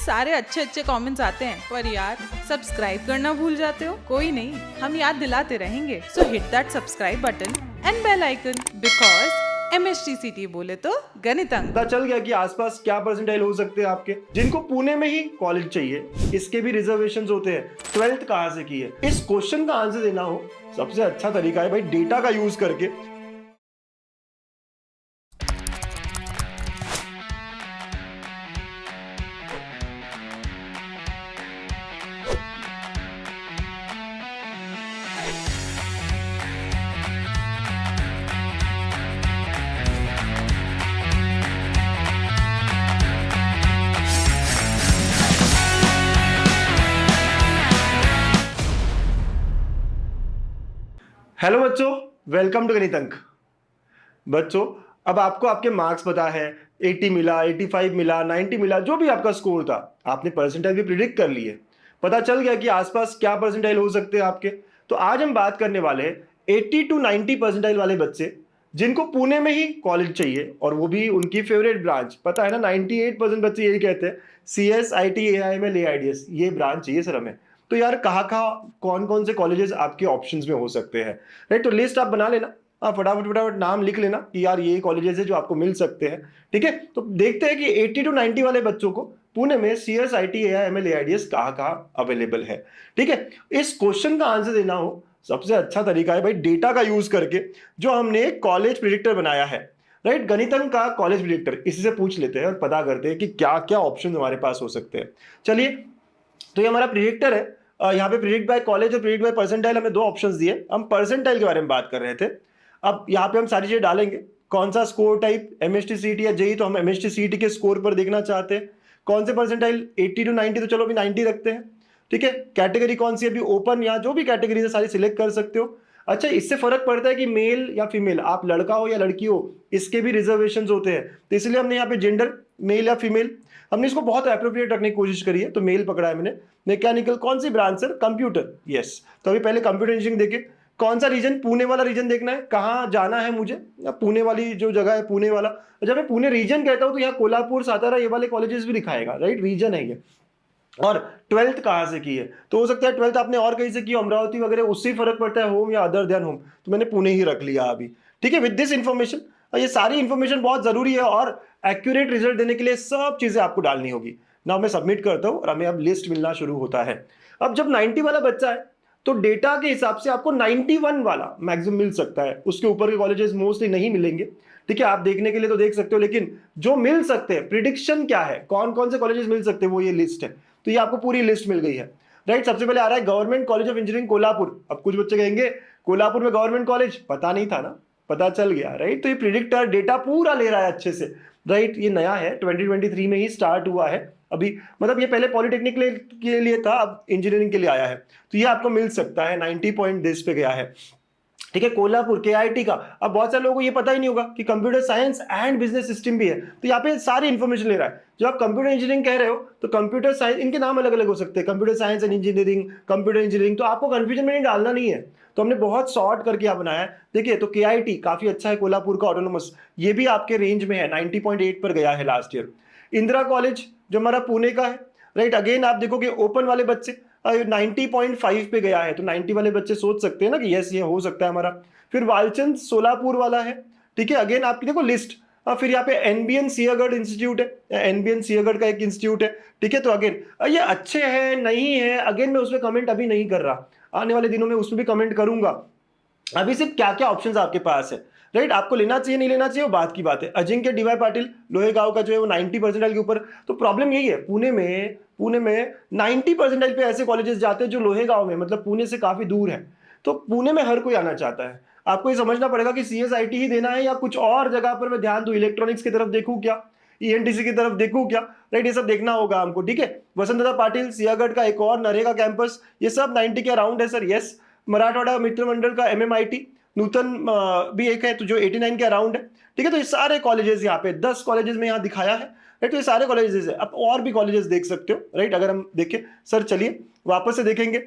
सारे अच्छे अच्छे कमेंट्स आते हैं, पर यार सब्सक्राइब करना भूल जाते हो। कोई नहीं, हम याद दिलाते रहेंगे। So hit that subscribe button and bell icon, because MHTCT बोले तो गणित अंक। पता चल गया कि आसपास क्या परसेंटाइल हो सकते हैं आपके। जिनको पुणे में ही कॉलेज चाहिए, इसके भी रिजर्वेशंस होते हैं। 12th कहाँ से की है, इस क्वेश्चन का आंसर देना हो, सबसे अच्छा तरीका है भाई डेटा का यूज करके। हेलो बच्चों, वेलकम टू गणित अंक। बच्चों, अब आपको आपके मार्क्स पता है, 80 मिला, 85 मिला, 90 मिला, जो भी आपका स्कोर था, आपने परसेंटाइल भी प्रिडिक्ट कर लिए। पता चल गया कि आसपास क्या परसेंटाइल हो सकते हैं आपके। तो आज हम बात करने वाले हैं 80 to 90 परसेंटाइल वाले बच्चे जिनको पुणे में ही कॉलेज चाहिए, और वो भी उनकी फेवरेट ब्रांच। पता है ना, 98% बच्चे यही कहते हैं CS, IT, AIML, AIDS ये ब्रांच चाहिए सर हमें। तो यार कहाँ कौन कौन से कॉलेजेस आपके ऑप्शंस में हो सकते हैं, राइट? तो लिस्ट आप बना लेना, फटाफट नाम लिख लेना कि यार ये कॉलेजेस है जो आपको मिल सकते हैं। ठीक है, तो देखते हैं कि 80 to 90 वाले बच्चों को पुणे में CS, IT, AIML, AIDS कहाँ अवेलेबल है। ठीक है, इस क्वेश्चन का आंसर देना हो, सबसे अच्छा तरीका है भाई डेटा का यूज करके, जो हमने कॉलेज प्रिडिक्टर बनाया है, राइट? गणितंक का कॉलेज प्रिडिक्टर, इसी से पूछ लेते हैं और पता करते हैं कि क्या क्या ऑप्शन हमारे पास हो सकते हैं। चलिए, तो ये हमारा प्रिडिक्टर है। यहाँ पे प्रिडिक्ट बाय कॉलेज और प्रिडिक्ट बाय परसेंटाइल हमें दो ऑप्शंस दिए। हम परसेंटाइल के बारे में बात कर रहे थे। अब यहाँ पे हम सारी चीजें डालेंगे। कौन सा स्कोर टाइप, MHTCT या JEE, तो हम MHTCT के स्कोर पर देखना चाहते हैं। कौन से परसेंटाइल, 80 to 90, तो चलो अभी 90 रखते हैं। ठीक है, कैटेगरी कौन सी, अभी ओपन या जो भी कैटेगरी है सारी सिलेक्ट कर सकते हो। अच्छा, इससे फर्क पड़ता है कि मेल या फीमेल, आप लड़का हो या लड़की हो, इसके भी रिजर्वेशंस होते हैं। तो इसलिए हमने यहाँ पे जेंडर, मेल या फीमेल, हमने इसको बहुत एप्रोप्रिएट रखने की कोशिश करी है। तो मेल पकड़ा है मैंने। मैकेनिकल कौन सी ब्रांच सर, कंप्यूटर, यस। तो अभी पहले कंप्यूटर इंजीनियरिंग देखे। कौन सा रीजन, पुणे वाला रीजन देखना है, कहाँ जाना है मुझे, पुणे वाली जो जगह है पुणे वाला। जब मैं पुणे रीजन कहता हूँ तो यहाँ कोल्हापुर, सातारा ये वाले कॉलेजेस भी दिखाएगा, राइट? रीजन है ये। और 12th कहाँ से की है, तो हो सकता है 12th आपने और कहीं से की, अमरावती वगैरह, उससे फर्क पड़ता है होम या अदर देन होम। तो मैंने पुणे ही रख लिया अभी। ठीक है, विद दिस इंफॉर्मेशन, ये सारी इंफॉर्मेशन बहुत जरूरी है और एक्यूरेट रिजल्ट देने के लिए सब चीजें आपको डालनी होगी ना। मैं सबमिट करता हूँ और हमें अब लिस्ट मिलना शुरू होता है। अब जब 90 वाला बच्चा है तो डेटा के हिसाब से आपको 91 वाला मैक्सिमम मिल सकता है। उसके ऊपर के कॉलेजेस मोस्टली नहीं मिलेंगे। ठीक है, आप देखने के लिए तो देख सकते हो, लेकिन जो मिल सकते हैं, प्रिडिक्शन क्या है, कौन कौन से कॉलेजेस मिल सकते हैं, वो ये लिस्ट है। तो ये आपको पूरी लिस्ट मिल गई है, राइट? सबसे पहले आ रहा है government college of engineering Kolhapur. अब कुछ बच्चे कहेंगे कोल्हापुर में गवर्नमेंट कॉलेज, पता नहीं था ना, पता चल गया, राइट? तो ये प्रिडिक्टर डेटा पूरा ले रहा है अच्छे से, राइट? ये नया है, 2023 में ही स्टार्ट हुआ है अभी, मतलब ये पहले पॉलिटेक्निक के लिए था, अब इंजीनियरिंग के लिए आया है। तो ये आपको मिल सकता है, 90 पॉइंट दिस पे गया है। ठीक है, कोल्हापुर KIT का। अब बहुत सारे लोगों को ये पता ही नहीं होगा कि computer science and business system भी है। तो यहाँ पे सारी इंफॉर्मेशन ले रहा है। जब आप कंप्यूटर इंजीनियरिंग कह रहे हो तो कंप्यूटर साइंस, इनके नाम अलग अलग हो सकते हैं, computer science and engineering, computer engineering. तो आपको कंफ्यूजन में नहीं डालना नहीं है, तो हमने बहुत शॉर्ट करके यहाँ बनाया है। देखिए, तो KIT काफी अच्छा है, कोल्हापुर का ऑटोनोमस, ये भी आपके रेंज में है, 90.8 पर गया है लास्ट ईयर। इंदिरा कॉलेज जो हमारा पुणे का है, राइट? अगेन आप देखोगे ओपन वाले बच्चे 90.5 पे गया है। तो 90 वाले बच्चे सोच सकते हैं ना कि यस ये हो सकता है हमारा। फिर वालचंद सोलापुर वाला है। ठीक है, अगेन आपकी देखो लिस्ट। फिर यहाँ पे NBN सिंहगढ़ इंस्टीट्यूट है, NBN सिंहगढ़ का एक इंस्टीट्यूट है। ठीक है, तो अगेन ये अच्छे हैं नहीं है, अगेन मैं उसमें कमेंट अभी नहीं कर रहा, आने वाले दिनों में उसमें भी कमेंट करूंगा। अभी सिर्फ क्या क्या ऑप्शंस आपके पास है, राइट? आपको लेना चाहिए नहीं लेना चाहिए वो बात की बात है। अजिंक्य DY पाटिल लोहेगांव का जो है वो 90 परसेंटाइल के ऊपर। तो प्रॉब्लम यही है, पुणे में 90 परसेंटाइल पे ऐसे कॉलेजेस जाते हैं जो लोहेगांव में, मतलब पुणे से काफी दूर है। तो पुणे में हर कोई आना चाहता है। आपको ये समझना पड़ेगा कि CS IT ही देना है या कुछ और जगह पर मैं ध्यान दूं, इलेक्ट्रॉनिक्स की तरफ देखूं क्या, ENTC की तरफ देखूं क्या, राइट? ये सब देखना होगा हमको। ठीक है, वसंतदादा पाटिल सिंहगढ़ का एक और नरेगा कैंपस, ये सब 90 के अराउंड है सर, यस। मराठवाड़ा मित्र मंडल का MMIT नूतन भी एक है, तो जो 89 के अराउंड है। ठीक है, तो ये सारे कॉलेजेस यहाँ पे 10 कॉलेजेस में यहाँ दिखाया है, राइट? तो ये सारे कॉलेजेस है। अब और भी कॉलेजेस देख सकते हो, राइट? अगर हम देखें सर, चलिए वापस से देखेंगे,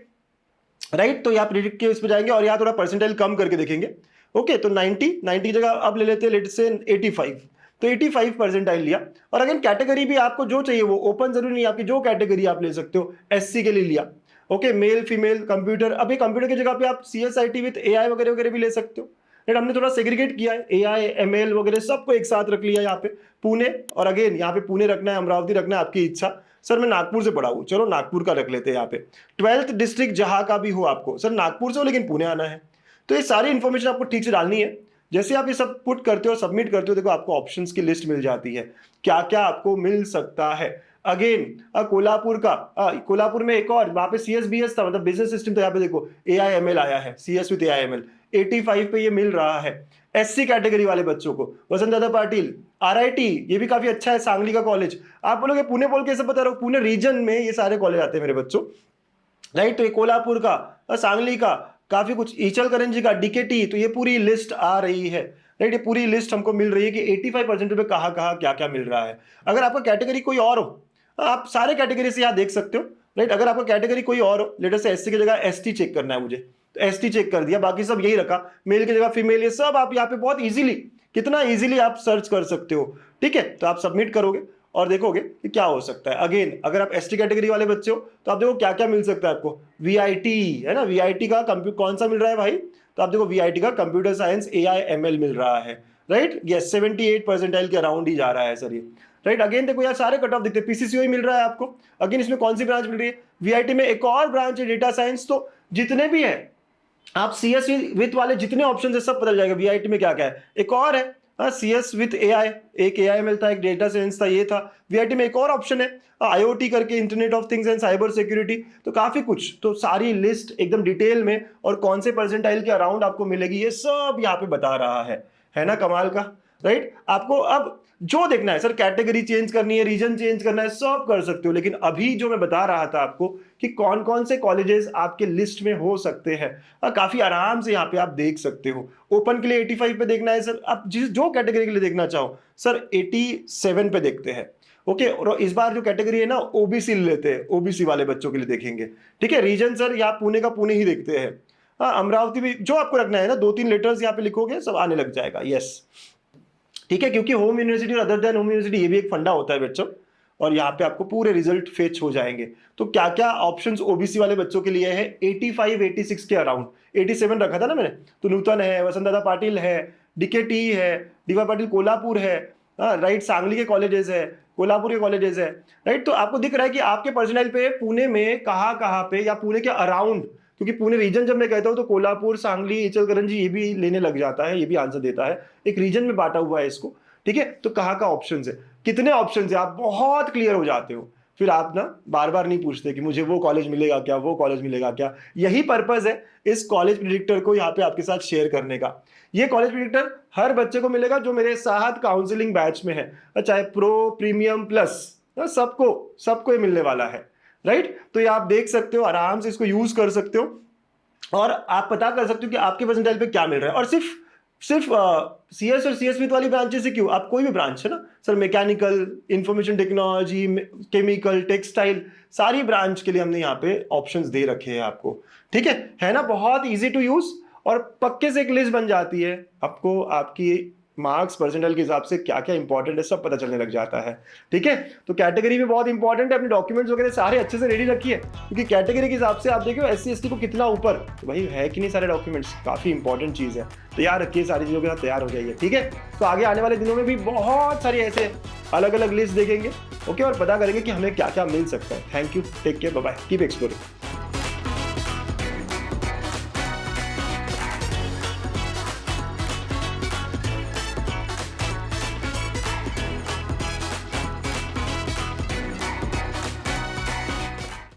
राइट? तो यहाँ प्रिडिक्ट के इस पे जाएंगे और यहाँ थोड़ा परसेंटाइल कम करके देखेंगे। ओके, तो 90 की जगह अब ले लेते हैं लेट से 85। तो 85 परसेंटाइल लिया। और अगेन कैटेगरी भी आपको जो चाहिए वो ओपन जरूरी नहीं, आपकी जो कैटेगरी आप ले सकते हो। एससी के लिए लिया, ओके, मेल फीमेल कंप्यूटर। अभी कंप्यूटर की जगह पे आप CSIT विद AI वगैरह वगैरह भी ले सकते हो। राइट, हमने थोड़ा सेग्रीगेट किया है, AI ML वगैरह सबको एक साथ रख लिया यहाँ पे पुणे। और अगेन यहाँ पे पुणे रखना है, अमरावती रखना है, आपकी इच्छा। सर मैं नागपुर से पढ़ा हूँ, चलो नागपुर का रख लेते हैं यहाँ पे। 12th डिस्ट्रिक्ट जहाँ का भी हो आपको, सर नागपुर से हो लेकिन पुणे आना है। तो ये सारी इन्फॉर्मेशन आपको ठीक से डालनी है। जैसे आप ये सब पुट करते हो, सबमिट करते हो, देखो आपको ऑप्शंस की लिस्ट मिल जाती है, क्या क्या आपको मिल सकता है। अगेन कोल्हापुर का, कोल्हापुर में एक और वहां पे CSBS था, मतलब बिजनेस सिस्टम। तो यहाँ पे देखो AIML आया है, CS विद AIML 85 पे ये मिल रहा है। SC कैटेगरी वाले बच्चों को वसंतदादा पाटिल RIT, ये भी काफी अच्छा है, सांगली का कॉलेज। आप बोलोगे पुणे बोल के सब बता रहा हूँ, पुणे रीजन में ये सारे कॉलेज आते हैं मेरे बच्चों। राइट, तो ये कोल्हापुर का, सांगली का, काफी कुछ, ईचलकरंजी का, DKT, तो ये पूरी लिस्ट आ रही है। राइट, ये पूरी लिस्ट हमको मिल रही है कि 85% पे कहाँ कहाँ क्या क्या मिल रहा है। अगर आपका कैटेगरी कोई और हो, आप सारे कैटेगरी से यहाँ देख सकते हो। राइट, अगर आपका कैटेगरी कोई और हो, लेटर से SC की जगह ST चेक करना है मुझे, तो ST चेक कर दिया, बाकी सब यही रखा, मेल की जगह फीमेल, ये सब आप यहाँ पे बहुत इजीली, कितना इजीली आप सर्च कर सकते हो। ठीक है, तो आप सबमिट करोगे और देखोगे कि क्या हो सकता है। अगेन अगर आप ST कैटेगरी वाले बच्चे हो तो आप देखो क्या क्या मिल सकता है आपको। VIT है ना, VIT का कौन सा मिल रहा है भाई, तो आप देखो VIT का कंप्यूटर साइंस AIML मिल रहा है। राइट, यस 78 परसेंटाइल के अराउंड ही जा रहा है सर ये। राइट, अगेन देखो यार सारे कट ऑफ दिखते हैं, PCCOI मिल रहा है आपको। अगेन इसमें कौन सी ब्रांच मिल रही है, VIT में एक और ब्रांच है डेटा साइंस। तो जितने भी है आप CS विथ वाले जितने ऑप्शन है सब पता जाएगा। VIT में क्या क्या है, एक और है CS विथ AI, एक AIML था, एक डेटा साइंस था, ये था। VIT में एक और ऑप्शन है IoT करके, internet of things and cyber security. तो काफी कुछ, तो सारी लिस्ट एकदम डिटेल में और कौन से परसेंटाइल के अराउंड आपको मिलेगी, ये सब यहाँ पे बता रहा है ना कमाल का। राइट, आपको अब जो देखना है, सर कैटेगरी चेंज करनी है, रीजन चेंज करना है, सब कर सकते हो। लेकिन अभी जो मैं बता रहा था आपको कि कौन कौन से कॉलेजेस आपके लिस्ट में हो सकते हैं, काफी आराम से यहाँ पे आप देख सकते हो। ओपन के लिए 85 पे देखना है सर, आप जो कैटेगरी के लिए देखना चाहो सर 87 पे देखते हैं। ओके, और इस बार जो कैटेगरी है ना OBC लेते हैं, OBC वाले बच्चों के लिए देखेंगे। ठीक है, रीजन सर यहाँ पुणे का पुणे ही देखते हैं। अमरावती भी जो आपको रखना है ना, 2-3 लेटर्स यहाँ पे लिखोगे सब आने लग जाएगा। यस, ठीक है, क्योंकि होम यूनिवर्सिटी और अदर देन होम यूनिवर्सिटी ये भी एक फंडा होता है बच्चों, और यहाँ पे आपको पूरे रिजल्ट फेच हो जाएंगे। तो क्या क्या ऑप्शंस OBC वाले बच्चों के लिए है, 85-86 के अराउंड, 87 रखा था ना मैंने, तो नूतन है, वसंतदादा पाटिल है, DKT है, DY पाटिल कोल्हापुर है, राइट, सांगली के कॉलेजेस है, कोल्हापुर के कॉलेजेस है। राइट, तो आपको दिख रहा है कि आपके पर्सनल पे पुणे में कहाँ पे या पुणे के अराउंड, क्योंकि पुणे रीजन जब मैं कहता हूँ तो कोल्हापुर, सांगली, ईचलकरंजी ये भी लेने लग जाता है, ये भी आंसर देता है, एक रीजन में बांटा हुआ है इसको। ठीक है, तो कहाँ का ऑप्शन है, कितने ऑप्शन है, आप बहुत क्लियर हो जाते हो। फिर आप ना बार बार नहीं पूछते कि मुझे वो कॉलेज मिलेगा क्या, वो कॉलेज मिलेगा क्या। यही पर्पज है इस कॉलेज प्रिडिक्टर को यहाँ पे आपके साथ शेयर करने का। ये कॉलेज प्रिडिक्टर हर बच्चे को मिलेगा जो मेरे साथ काउंसलिंग बैच में है, चाहे प्रो, प्रीमियम, प्लस, सबको ये मिलने वाला है। राइट, तो ये आप देख सकते हो, आराम से इसको यूज कर सकते हो और आप पता कर सकते हो कि आपके परसेंटाइल पे क्या मिल रहा है। और सिर्फ CS और CS विथ वाली ब्रांचेस से क्यों, आप कोई भी ब्रांच है ना sir, mechanical, information technology, chemical, textile, सारी ब्रांच के लिए हमने यहाँ पे ऑप्शंस दे रखे हैं आपको। ठीक है ना, बहुत इजी टू यूज, और पक्के से एक लिस्ट बन जाती है, आपको आपकी मार्क्स परसेंटाइल के हिसाब से क्या क्या इंपॉर्टेंट है सब पता चलने लग जाता है। ठीक है, तो कैटेगरी भी बहुत इंपॉर्टेंट है, अपने डॉक्यूमेंट्स वगैरह सारे अच्छे से रेडी रखिए, क्योंकि कैटेगरी के हिसाब से आप देखो SC ST को कितना ऊपर, तो भाई है कि नहीं सारे डॉक्यूमेंट्स, काफी इंपॉर्टेंट चीज है। तैयार रखिए, सारी चीजों के साथ तैयार हो जाइए। ठीक है, तो आगे आने वाले दिनों में भी बहुत सारी ऐसे अलग अलग लिस्ट देखेंगे। ओके, और पता करेंगे कि हमें क्या क्या मिल सकता है। Thank you, take care, bye bye, keep exploring.